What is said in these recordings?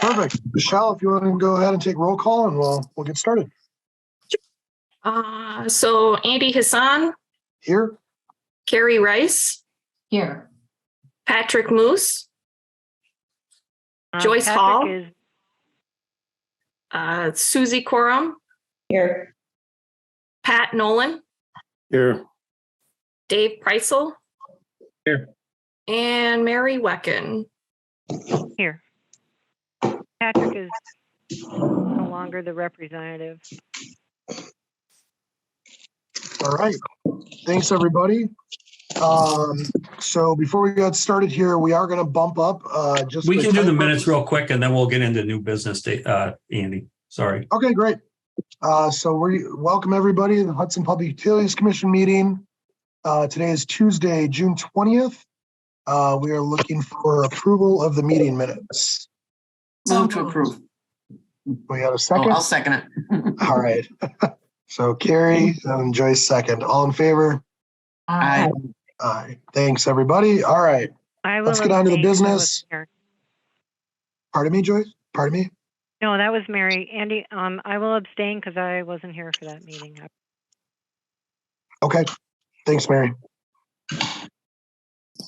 Perfect. Michelle, if you want to go ahead and take roll call and we'll get started. So Andy Hassan, Here. Carrie Rice, Here. Patrick Moose, Joyce Hall, Susie Coram, Here. Pat Nolan, Here. Dave Preisel, Here. and Mary Wecken. Here. Patrick is no longer the representative. All right. Thanks, everybody. So before we get started here, we are going to bump up. We can do the minutes real quick, and then we'll get into new business, Andy. Sorry. Okay, great. So we welcome everybody to the Hudson Public Utilities Commission meeting. Today is Tuesday, June 20th. We are looking for approval of the meeting minutes. Move to approve. We got a second? I'll second it. All right. So Carrie and Joyce second. All in favor? Aye. Aye. Thanks, everybody. All right. Let's get on to the business. Pardon me, Joyce? Pardon me? No, that was Mary. Andy, I will abstain because I wasn't here for that meeting. Okay. Thanks, Mary.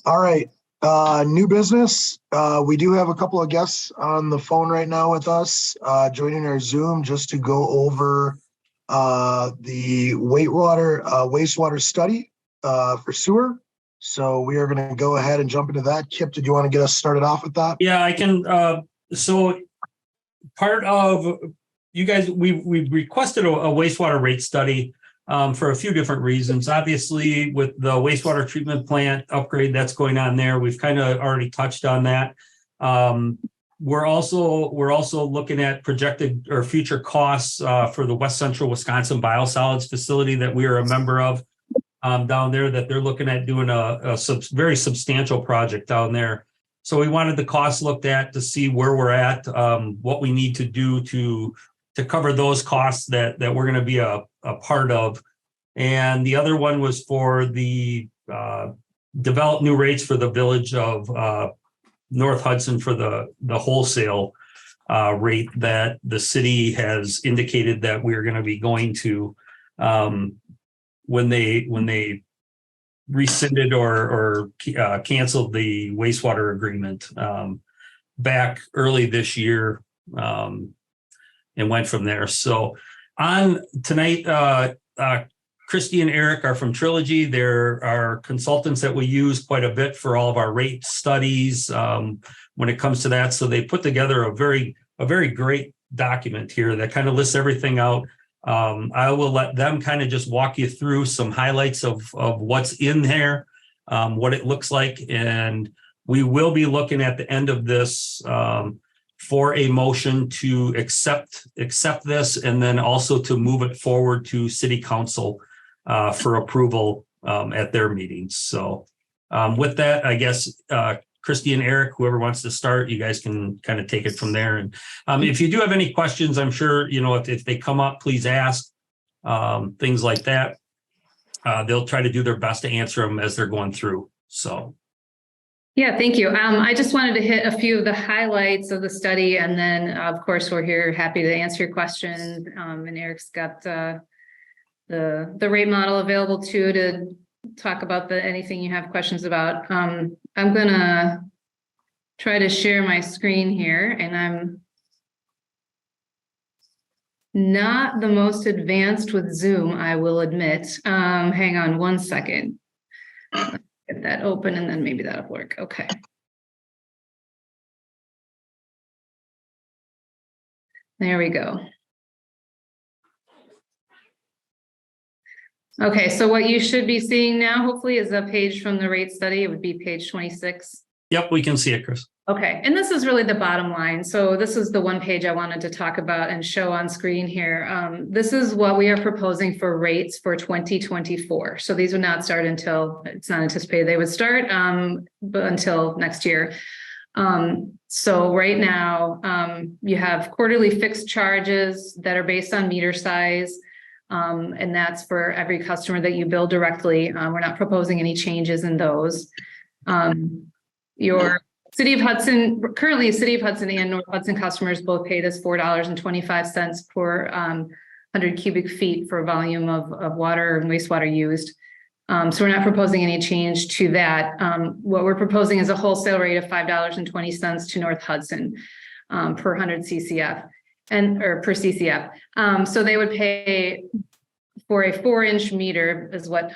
All right. New business. We do have a couple of guests on the phone right now with us, joining our Zoom just to go over the wastewater study for sewer. So we are going to go ahead and jump into that. Kip, did you want to get us started off with that? Yeah, I can. So part of you guys, we requested a wastewater rate study for a few different reasons. Obviously, with the wastewater treatment plant upgrade that's going on there, we've kind of already touched on that. We're also looking at projected or future costs for the West Central Wisconsin Biosolids facility that we are a member of down there, that they're looking at doing a very substantial project down there. So we wanted the costs looked at to see where we're at, what we need to do to cover those costs that we're going to be a part of. And the other one was for the develop new rates for the village of North Hudson for the wholesale rate that the city has indicated that we're going to be going to when they rescinded or canceled the wastewater agreement back early this year, and went from there. So on tonight, Christy and Eric are from Trilogy. They're our consultants that we use quite a bit for all of our rate studies when it comes to that. So they put together a very great document here that kind of lists everything out. I will let them kind of just walk you through some highlights of what's in there, what it looks like. And we will be looking at the end of this for a motion to accept this, and then also to move it forward to City Council for approval at their meetings. So with that, I guess Christy and Eric, whoever wants to start, you guys can kind of take it from there. And if you do have any questions, I'm sure, if they come up, please ask, things like that. They'll try to do their best to answer them as they're going through. So. Yeah, thank you. I just wanted to hit a few of the highlights of the study, and then of course we're here happy to answer your questions. And Eric's got the rate model available too to talk about anything you have questions about. I'm gonna try to share my screen here, and I'm not the most advanced with Zoom, I will admit. Hang on one second. Get that open and then maybe that'll work. Okay. There we go. Okay, so what you should be seeing now, hopefully, is a page from the rate study. It would be page 26. Yep, we can see it, Chris. Okay, and this is really the bottom line. So this is the one page I wanted to talk about and show on screen here. This is what we are proposing for rates for 2024. So these would not start until, it's not anticipated they would start, but until next year. So right now, you have quarterly fixed charges that are based on meter size. And that's for every customer that you bill directly. We're not proposing any changes in those. Your City of Hudson, currently City of Hudson and North Hudson customers both pay this $4.25 per 100 cubic feet for volume of water and wastewater used. So we're not proposing any change to that. What we're proposing is a wholesale rate of $5.20 to North Hudson per 100 CCF or per CCF. So they would pay for a 4-inch meter is what,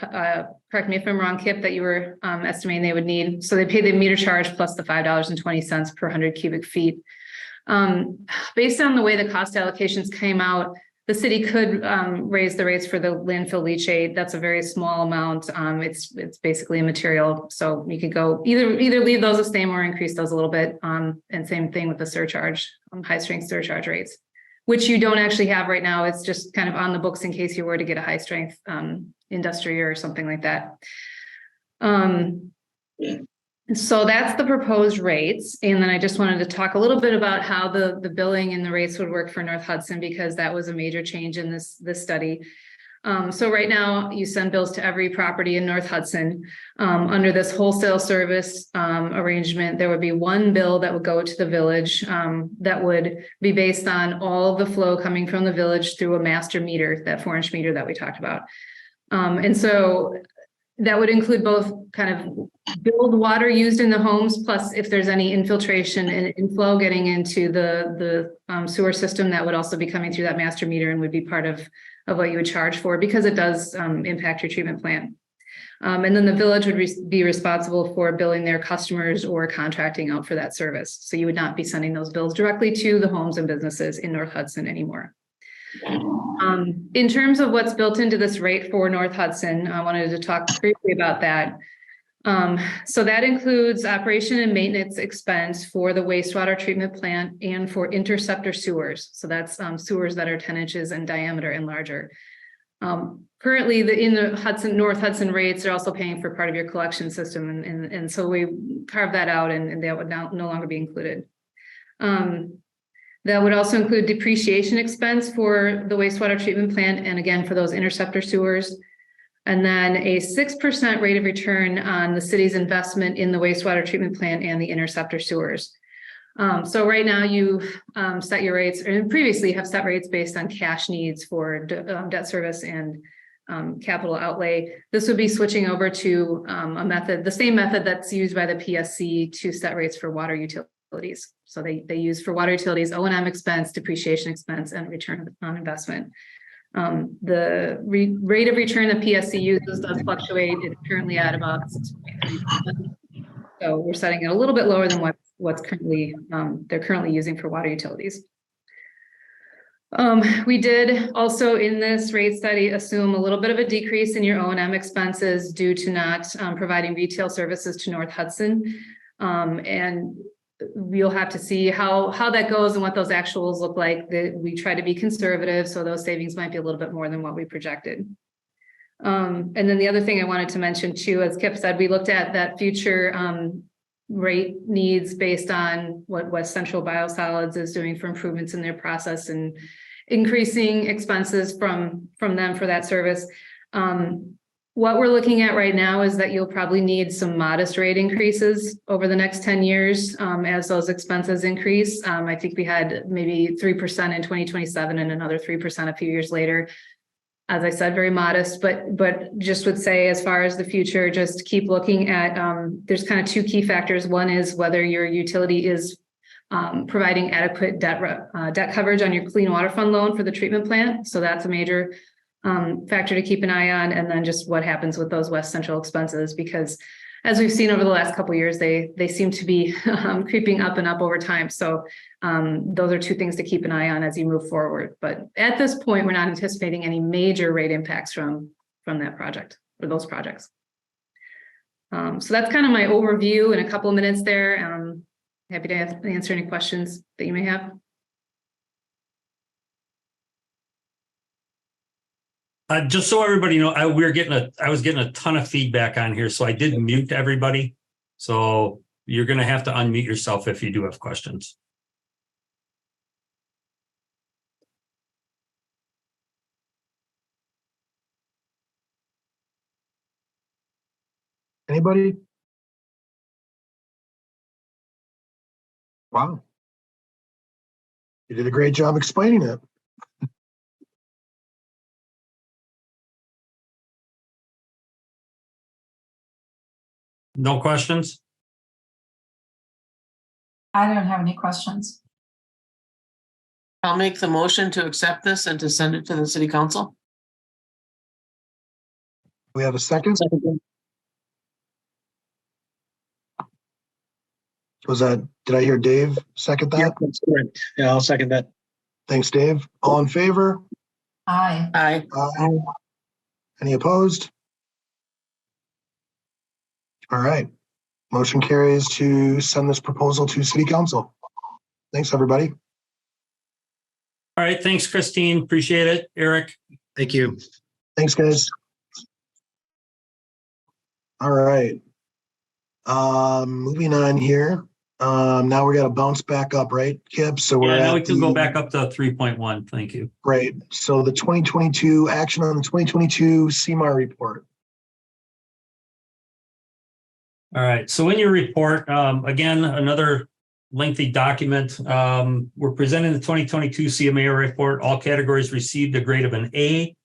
correct me if I'm wrong, Kip, that you were estimating they would need. So they pay the meter charge plus the $5.20 per 100 cubic feet. Based on the way the cost allocations came out, the city could raise the rates for the landfill leachate. That's a very small amount. It's basically immaterial. So you could go either leave those the same or increase those a little bit. And same thing with the surcharge, high strength surcharge rates, which you don't actually have right now. It's just kind of on the books in case you were to get a high strength industry or something like that. So that's the proposed rates. And then I just wanted to talk a little bit about how the billing and the rates would work for North Hudson, because that was a major change in this study. So right now you send bills to every property in North Hudson. Under this wholesale service arrangement, there would be one bill that would go to the village that would be based on all of the flow coming from the village through a master meter, that 4-inch meter that we talked about. And so that would include both kind of billed water used in the homes, plus if there's any infiltration and inflow getting into the sewer system, that would also be coming through that master meter and would be part of what you would charge for, because it does impact your treatment plant. And then the village would be responsible for billing their customers or contracting out for that service. So you would not be sending those bills directly to the homes and businesses in North Hudson anymore. In terms of what's built into this rate for North Hudson, I wanted to talk briefly about that. So that includes operation and maintenance expense for the wastewater treatment plant and for interceptor sewers. So that's sewers that are 10 inches in diameter and larger. Currently, in the North Hudson rates, they're also paying for part of your collection system. And so we carved that out, and that would now no longer be included. That would also include depreciation expense for the wastewater treatment plant, and again, for those interceptor sewers. And then a 6% rate of return on the city's investment in the wastewater treatment plant and the interceptor sewers. So right now you set your rates, and previously have set rates based on cash needs for debt service and capital outlay. This would be switching over to a method, the same method that's used by the PSC to set rates for water utilities. So they use for water utilities O&M expense, depreciation expense, and return on investment. The rate of return the PSC uses does fluctuate. It's currently at about 6.3%. So we're setting it a little bit lower than what's currently they're currently using for water utilities. We did also in this rate study assume a little bit of a decrease in your O&M expenses due to not providing retail services to North Hudson. And we'll have to see how that goes and what those actuals look like. We try to be conservative, so those savings might be a little bit more than what we projected. And then the other thing I wanted to mention too, as Kip said, we looked at that future rate needs based on what West Central Biosolids is doing for improvements in their process and increasing expenses from them for that service. What we're looking at right now is that you'll probably need some modest rate increases over the next 10 years as those expenses increase. I think we had maybe 3% in 2027 and another 3% a few years later. As I said, very modest, but just would say as far as the future, just keep looking at, there's kind of two key factors. One is whether your utility is providing adequate debt coverage on your clean water fund loan for the treatment plant. So that's a major factor to keep an eye on. And then just what happens with those West Central expenses, because as we've seen over the last couple of years, they seem to be creeping up and up over time. So those are two things to keep an eye on as you move forward. But at this point, we're not anticipating any major rate impacts from that project or those projects. So that's kind of my overview in a couple of minutes there. Happy to answer any questions that you may have. Just so everybody know, I was getting a ton of feedback on here, so I did mute everybody. So you're going to have to unmute yourself if you do have questions. Anybody? Wow. You did a great job explaining it. No questions? I don't have any questions. I'll make the motion to accept this and to send it to the city council. We have a second. Did I hear Dave second that? Yep, that's correct. Yeah, I'll second that. Thanks, Dave. All in favor? Aye. Aye. Aye. Any opposed? All right. Motion carries to send this proposal to city council. Thanks, everybody. All right, thanks, Christine. Appreciate it. Eric? Thank you. Thanks, guys. All right. Moving on here. Now we got to bounce back up, right, Kip? So we're Yeah, now we at can go back up to 3.1. Thank you. Great. So the 2022 action on the 2022 CMAR report. All right, so in your report, again, another lengthy document. We're presenting the 2022 CMAR report. All categories received a grade of an A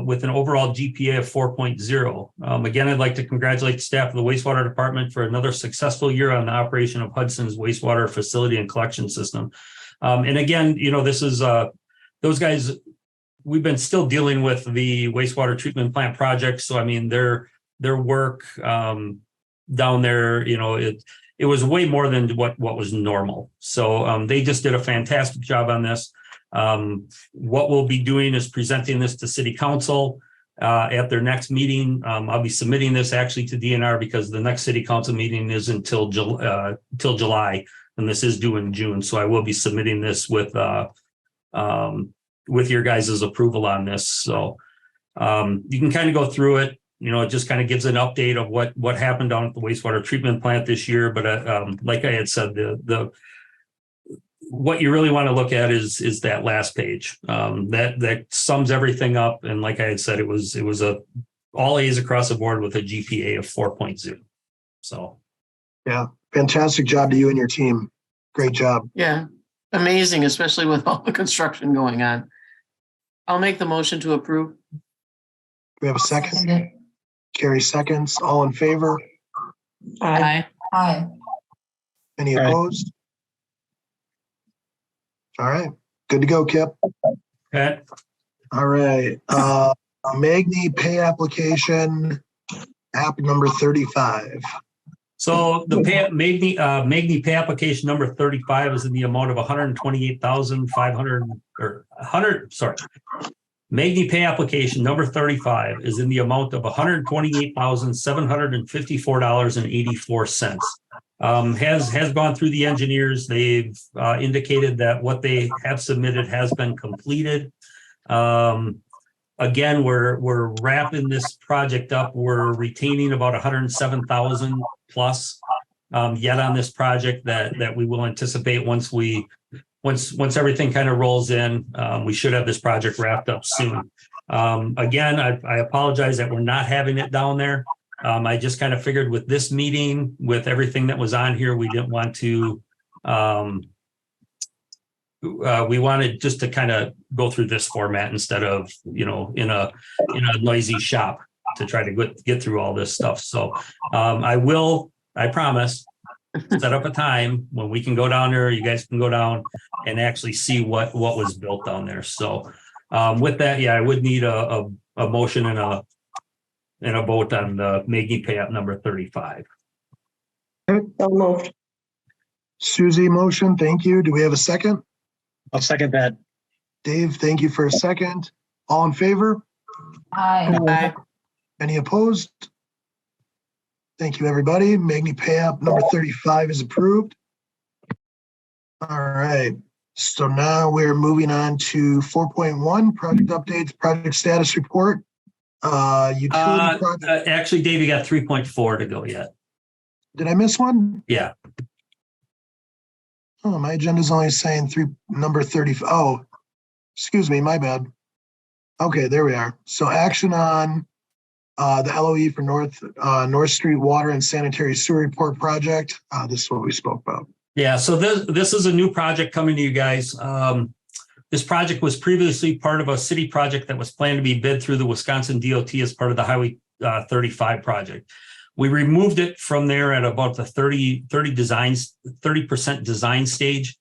with an overall GPA of 4.0. Again, I'd like to congratulate the staff of the wastewater department for another successful year on the operation of Hudson's wastewater facility and collection system. And again, you know, this is those guys, we've been still dealing with the wastewater treatment plant project. So, I mean, their work down there, you know, it was way more than what was normal. So they just did a fantastic job on this. What we'll be doing is presenting this to city council at their next meeting. I'll be submitting this actually to DNR because the next city council meeting is until July, and this is due in June. So I will be submitting this with your guys' approval on this. So you can kind of go through it. You know, it just kind of gives an update of what happened down at the wastewater treatment plant this year. But like I had said, what you really want to look at is that last page. That sums everything up. And like I had said, it was all A's across the board with a GPA of 4.0. So Yeah, fantastic job to you and your team. Great job. Yeah, amazing, especially with all the construction going on. I'll make the motion to approve. We have a second. Carrie seconds. All in favor? Aye. Aye. Any Aye. opposed? All right. Good to go, Kip. okay. All right. Magni pay application, app number 35. So the Magni pay application number 35 is in the amount of Magni pay application number 35 is in the amount of $128,754.84. Has gone through the engineers. They've indicated that what they have submitted has been completed. Again, we're wrapping this project up. We're retaining about 107,000 plus yet on this project that we will anticipate once everything kind of rolls in. We should have this project wrapped up soon. Again, I apologize that we're not having it down there. I just kind of figured with this meeting, with everything that was on here, we didn't want to. We wanted just to kind of go through this format instead of, you know, in a noisy shop to try to get through all this stuff. So I promise, set up a time when we can go down there. You guys can go down and actually see what was built down there. So with that, yeah, I would need a motion and a vote on the Magni pay app number 35. So moved. Susie, motion. Thank you. Do we have a second? I'll second that. Dave, thank you for a second. All in favor? Aye. Aye. Any opposed? Thank you, everybody. Magni pay app number 35 is approved. All right. So now we're moving on to 4.1, project updates, project status report. Utility project. Actually, Dave, you got 3.4 to go yet. Did I miss one? Yeah. Oh, my agenda's only saying number 30. Oh, excuse me, my bad. Okay, there we are. So action on the LOE for North Street Water and Sanitary Sewer Report Project. This is what we spoke about. Yeah, so this is a new project coming to you guys. This project was previously part of a city project that was planned to be bid through the Wisconsin DOT as part of the Highway 35 project. We removed it from there at about the 30% design stage.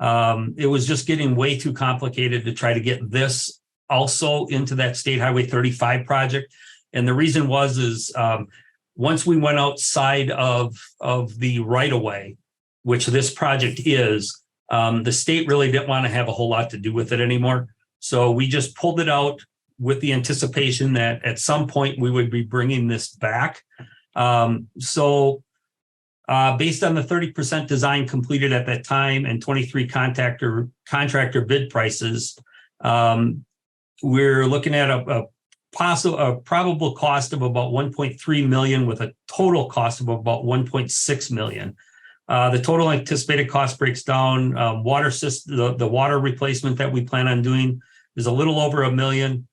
It was just getting way too complicated to try to get this also into that State Highway 35 project. And the reason was once we went outside of the right of way, which this project is, the state really didn't want to have a whole lot to do with it anymore. So we just pulled it out with the anticipation that at some point we would be bringing this back. Based on the 30% design completed at that time and 23 contractor bid prices, we're looking at a probable cost of about 1.3 million with a total cost of about 1.6 million. The total anticipated cost breaks down. Water system, the water replacement that we plan on doing is a little over $1 million.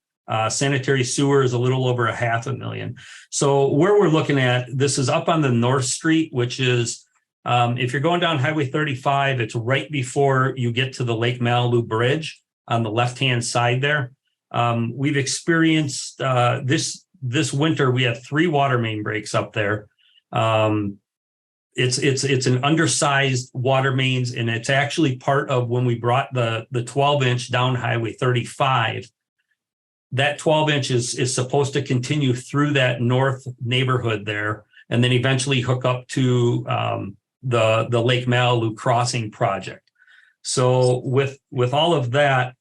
Sanitary sewer is a little over $500,000. So where we're looking at, this is up on the North Street, which is, if you're going down Highway 35, it's right before you get to the Lake Malibu Bridge on the left-hand side there. We've experienced this winter, we had 3 water main breaks up there. It's an undersized water mains, and it's actually part of when we brought the 12-inch down Highway 35. That 12-inch is supposed to continue through that north neighborhood there, and then eventually hook up to the Lake Malibu crossing project. So with all of that,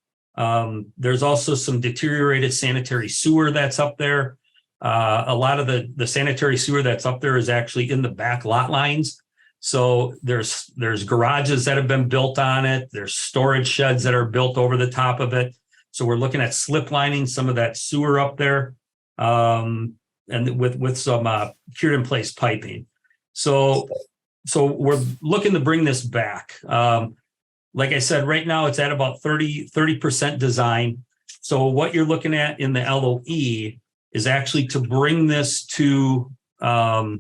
there's also some deteriorated sanitary sewer that's up there. A lot of the sanitary sewer that's up there is actually in the back lot lines. So there's garages that have been built on it. There's storage sheds that are built over the top of it. So we're looking at slip lining some of that sewer up there, and with some cured in place piping. So we're looking to bring this back. Like I said, right now it's at about 30% design. So what you're looking at in the LOE is actually to bring this to where,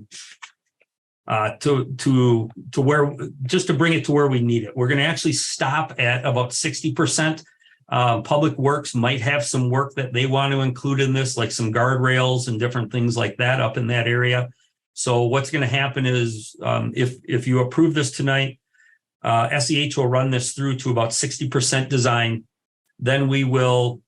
just to bring it to where we need it. We're going to actually stop at about 60%. Public Works might have some work that they want to include in this, like some guardrails and different things like that up in that area. So what's going to happen is if you approve this tonight, SEH will run this through to about 60% design. Then we will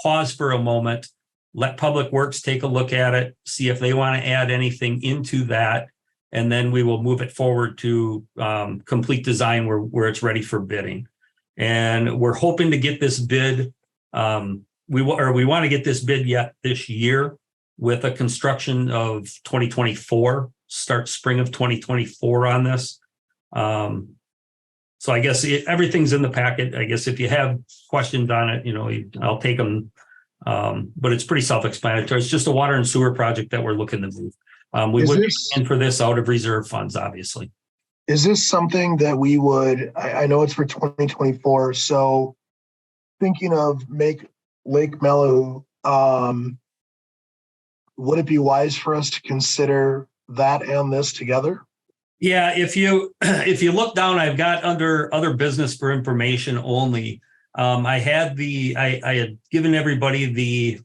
pause for a moment, let Public Works take a look at it, see if they want to add anything into that, and then we will move it forward to complete design where it's ready for bidding. And we're hoping to get this bid. We want to get this bid yet this year with a construction of 2024, start spring of 2024 on this. So I guess everything's in the packet. I guess if you have questions on it, I'll take them. But it's pretty self-explanatory. It's just a water and sewer project that we're looking to move. We would in for this out of reserve funds, obviously. Is this something that we would, I know it's for 2024, so thinking of make Lake Malibu, would it be wise for us to consider that and this together? Yeah, if you look down, I've got under other business for information only. I had given everybody the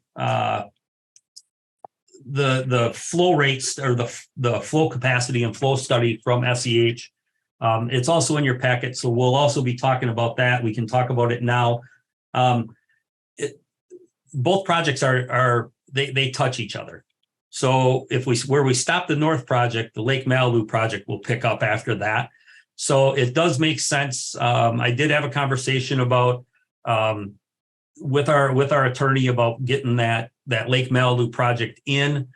flow rates or the flow capacity and flow study from SEH. It's also in your packet, so we'll also be talking about that. We can talk about it now. Both projects they touch each other. So where we stop the North project, the Lake Malibu project will pick up after that. So it does make sense. I did have a conversation about with our attorney about getting that Lake Malibu project in.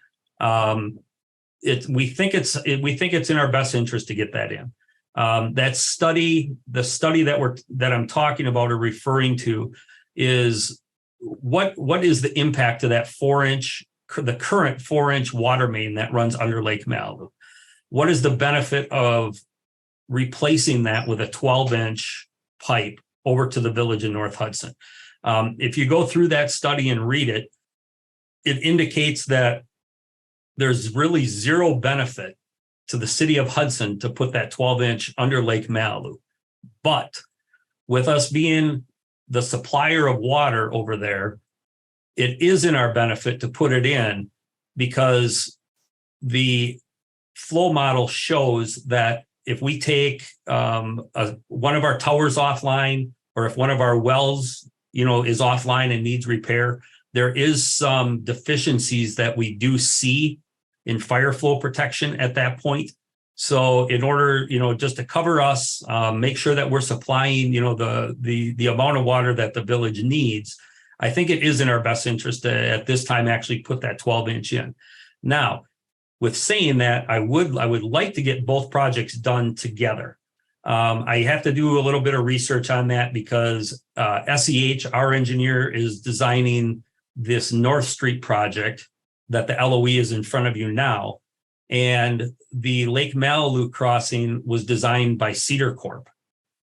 We think it's in our best interest to get that in. That study, the study that I'm talking about or referring to, is what is the impact of that the current 4-inch water main that runs under Lake Malibu? What is the benefit of replacing that with a 12-inch pipe over to the village in North Hudson? If you go through that study and read it, it indicates that there's really zero benefit to the city of Hudson to put that 12-inch under Lake Malibu. But with us being the supplier of water over there, it is in our benefit to put it in because the flow model shows that if we take one of our towers offline, or if one of our wells, is offline and needs repair, there is some deficiencies that we do see in fire flow protection at that point. So in order, just to cover us, make sure that we're supplying, the amount of water that the village needs, I think it is in our best interest to, at this time, actually put that 12-inch in. Now, with saying that, I would like to get both projects done together. I have to do a little bit of research on that because SEH, our engineer, is designing this North Street project that the LOE is in front of you now. And the Lake Malibu crossing was designed by Cedar Corp.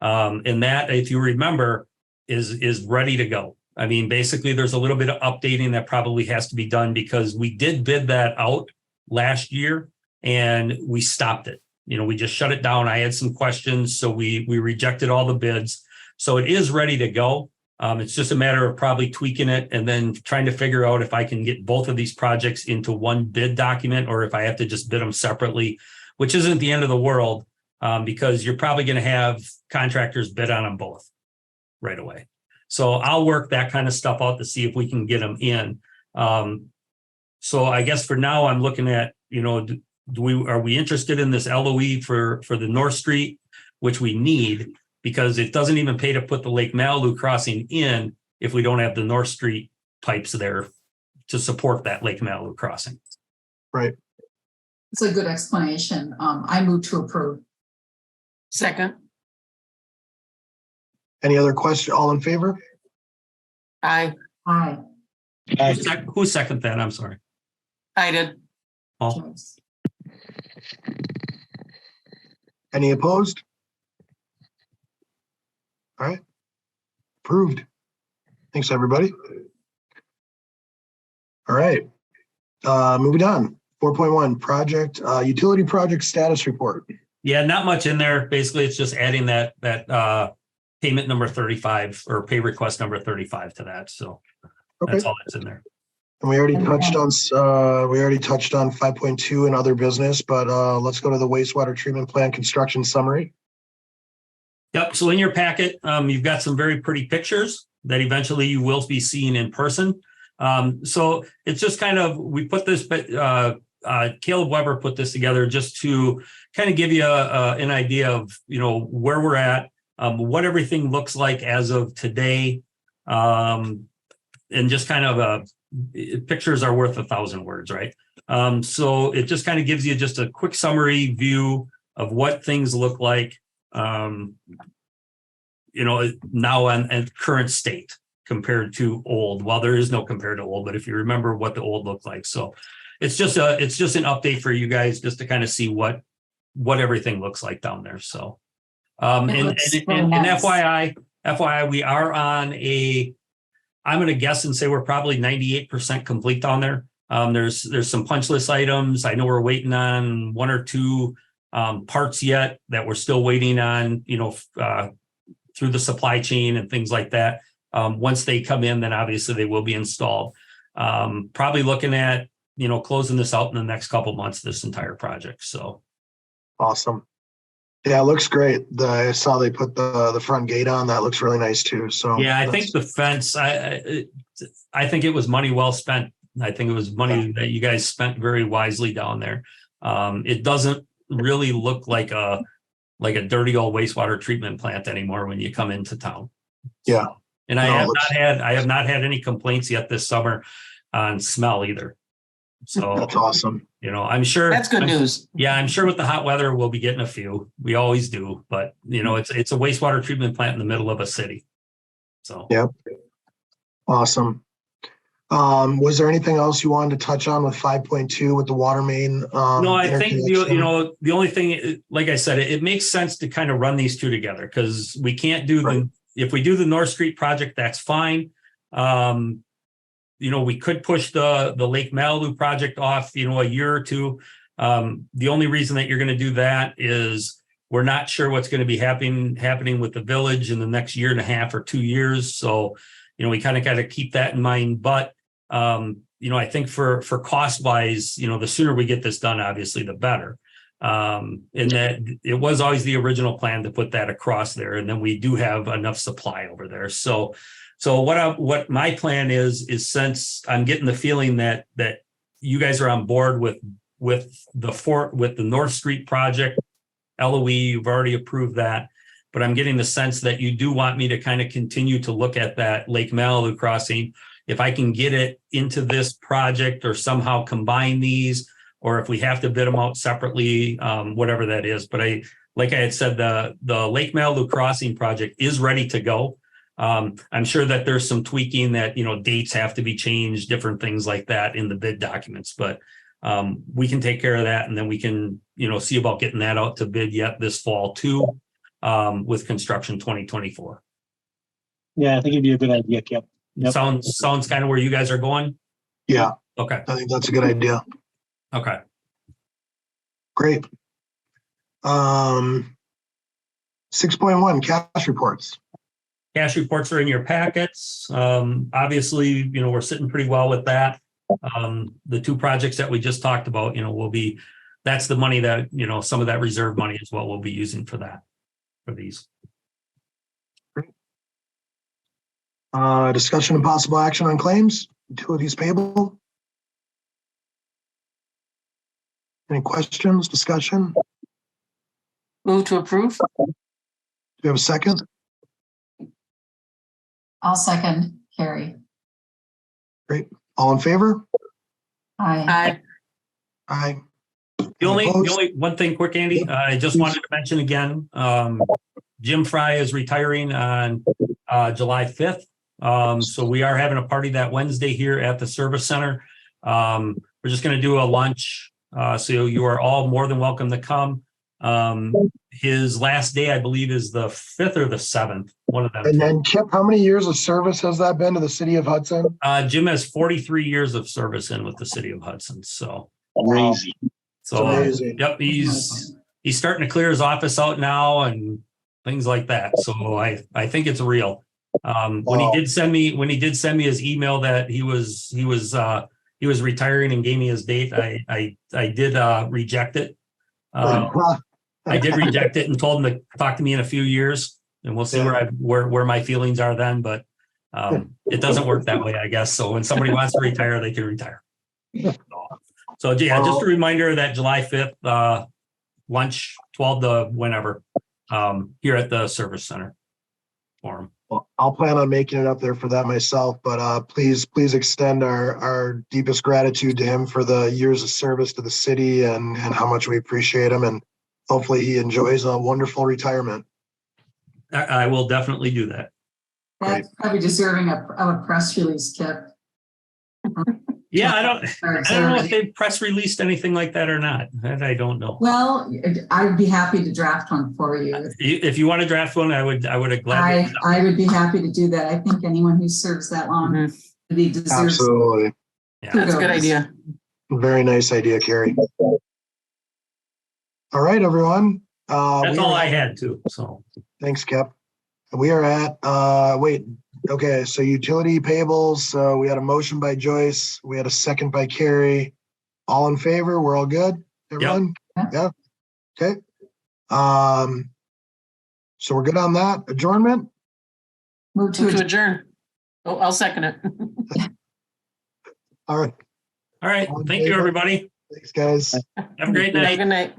And that, if you remember, is ready to go. I mean, basically, there's a little bit of updating that probably has to be done because we did bid that out last year and we stopped it. We just shut it down. I had some questions, so we rejected all the bids. So it is ready to go. It's just a matter of probably tweaking it and then trying to figure out if I can get both of these projects into one bid document or if I have to just bid them separately, which isn't the end of the world because you're probably going to have contractors bid on them both right away. So I'll work that kind of stuff out to see if we can get them in. So I guess for now, I'm looking at, are we interested in this LOE for the North Street, which we need, because it doesn't even pay to put the Lake Malibu crossing in if we don't have the North Street pipes there to support that Lake Malibu crossing. Right. It's a good explanation. I move to approve. Second. Any other question? All in favor? Aye. Aye. Aye. Who seconded that? I'm sorry. I did. Paul? Joyce. Any opposed? All right. Approved. Thanks, everybody. All right. Moving on. 4.1 project, utility project status report. Yeah, not much in there. Basically, it's just adding that payment number 35 or pay request number 35 to that. So Okay. that's all that's in there. And we already touched on 5.2 and other business, but let's go to the wastewater treatment plant construction summary. Yep. So in your packet, you've got some very pretty pictures that eventually you will be seeing in person. So it's just kind of, we put this, Caleb Weber put this together just to kind of give you an idea of, where we're at, what everything looks like as of today. And just kind of pictures are worth 1,000 words, right? So it just kind of gives you just a quick summary view of what things look like, now and current state compared to old. Well, there is no compared to old, but if you remember what the old looked like. So it's just an update for you guys just to kind of see what everything looks like down there. So, and FYI, we are on I'm going to guess and say we're probably 98% complete down there. There's some punch list items. I know we're waiting on one or two parts yet that we're still waiting on, through the supply chain and things like that. Once they come in, then obviously they will be installed. Probably looking at, closing this out in the next couple months, this entire project. So. Awesome. Yeah, it looks great. I saw they put the front gate on. That looks really nice too. So yeah, I think the fence, I think it was money well spent. I think it was money that you guys spent very wisely down there. It doesn't really look like a dirty old wastewater treatment plant anymore when you come into town. Yeah. And I have not had any complaints yet this summer on smell either. So that's awesome. I'm sure That's good news. Yeah, I'm sure with the hot weather, we'll be getting a few. We always do, but it's a wastewater treatment plant in the middle of a city. So yep. Awesome. Was there anything else you wanted to touch on with 5.2 with the water main? No, I think the only thing, like I said, it makes sense to kind of run these two together because we can't do if we do the North Street project, that's fine. We could push the Lake Malibu project off, a year or two. The only reason that you're going to do that is we're not sure what's going to be happening with the village in the next year and a half or 2 years. So, we kind of got to keep that in mind. But, I think for cost wise, the sooner we get this done, obviously, the better. And that it was always the original plan to put that across there. And then we do have enough supply over there. So what my plan is since I'm getting the feeling that you guys are on board with the North Street project, LOE, you've already approved that, but I'm getting the sense that you do want me to kind of continue to look at that Lake Malibu crossing. If I can get it into this project or somehow combine these, or if we have to bid them out separately, whatever that is. But like I had said, the Lake Malibu crossing project is ready to go. I'm sure that there's some tweaking that, dates have to be changed, different things like that in the bid documents, but we can take care of that. And then we can, see about getting that out to bid yet this fall too, with construction 2024. Yeah, I think it'd be a good idea, Kip. Yep. Sounds kind of where you guys are going. Yeah, Okay. I think that's a good idea. Okay. Great. 6.1 cash reports. Cash reports are in your packets. Obviously, we're sitting pretty well with that. The two projects that we just talked about, that's the money that, some of that reserve money is what we'll be using for these. Discussion and possible action on claims, utilities payable. Any questions, discussion? Do Move to approve. you have a second? I'll second Carrie. Great. All in favor? Aye. Aye. Aye. The only Opposed? one thing quick, Andy, I just wanted to mention again, Jim Fry is retiring on July 5th. So we are having a party that Wednesday here at the service center. We're just going to do a lunch. So you are all more than welcome to come. His last day, I believe, is the 5th or the 7th, one of them. And then Kip, how many years of service has that been to the city of Hudson? Jim has 43 years of service in with the city of Hudson. So, Crazy. so amazing. yep, he's starting to clear his office out now and things like that. So I think it's real. When he did send me his email that he was retiring and gave me his date, I did reject it. I did reject it and told him to talk to me in a few years, and we'll see where my feelings are then. But it doesn't work that way, I guess. So when somebody wants to retire, they can retire. So yeah, just a reminder that July 5th, lunch 12 to whenever, here at the service center forum. Well, I'll plan on making it up there for that myself, but please extend our deepest gratitude to him for the years of service to the city and how much we appreciate him, and hopefully he enjoys a wonderful retirement. I will definitely do that. That's probably deserving of a press release, Kip. Yeah, I don't know if they press released anything like that or not. That I don't know. Well, I'd be happy to draft one for you. If you want to draft one, I would gladly. I would be happy to do that. I think anyone who serves that long really deserves. Absolutely. Yeah, That's a good idea. Very nice idea, Carrie. All right, everyone. That's all I had too. So Thanks, Kip. We are at, okay, so utility payables, we had a motion by Joyce, we had a second by Carrie. All in favor, we're all good, everyone? Yep. Yeah, okay. So we're good on that, adjournment? Move to Move to adjourn. adjourn. Oh, I'll second it. All right, all right. Thank you, everybody. thanks, guys. Have a great Have a night. good night.